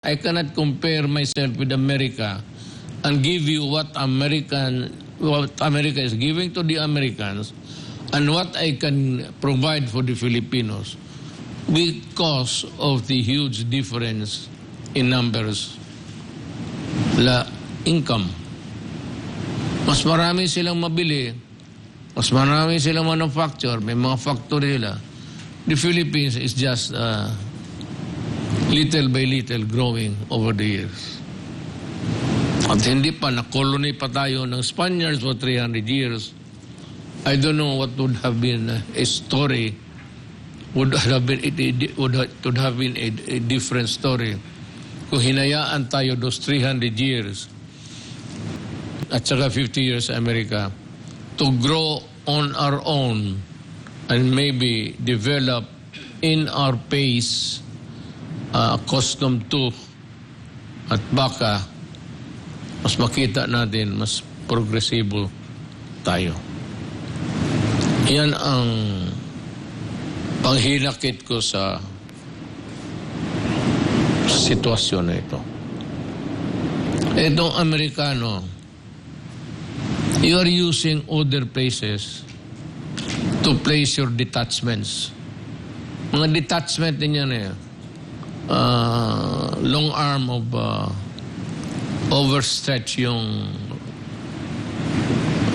I cannot compare myself with America and give you what America is giving to the Americans and what I can provide for the Filipinos because of the huge difference in numbers, income. Mas marami silang mabili, mas marami silang manufacture, may mga factory nila. The Philippines is just little by little growing over the years. At hindi pa, na-colony pa tayo ng Spaniards for 300 years. I don't know what would have been a story, would have been a different story kung hinayaan tayo those 300 years at saka 50 years sa Amerika to grow on our own and maybe develop in our pace, accustomed to, at baka mas makita natin, mas progresibo tayo. Yan ang panghinakit ko sa sitwasyon na ito. Itong Amerikano, you are using other places to place your detachments. Mga detachment ninyo na yan. Long arm of overstretch yung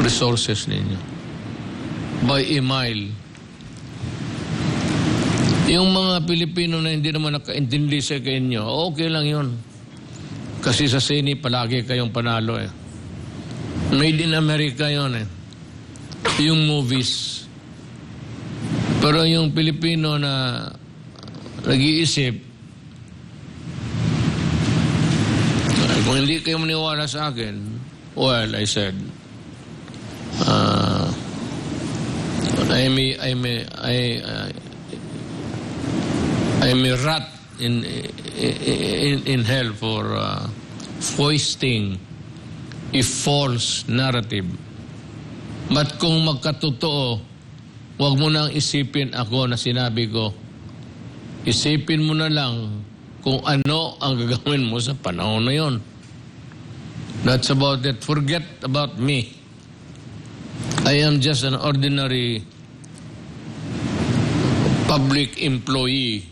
resources ninyo by a mile. Yung mga Pilipino na hindi naman nakaintindi sa inyo, okay lang yun. Kasi sa Senate palagi kayong panalo eh. Made in America yun eh. Yung movies. Pero yung Pilipino na nag-iisip, kung hindi kayo maniwala sa akin, well, I said, I'm a rat in hell for foisting a false narrative. But kung magkatotoo, huwag mo nang isipin ako na sinabi ko. Isipin mo na lang kung ano ang gagawin mo sa panahon na yon. That's about it. Forget about me. I am just an ordinary public employee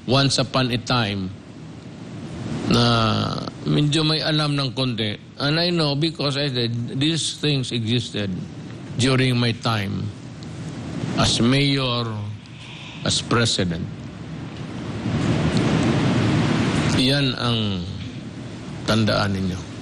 once upon a time na medyo may alam ng konti. And I know because I said these things existed during my time as mayor, as president. Yan ang tandaan ninyo.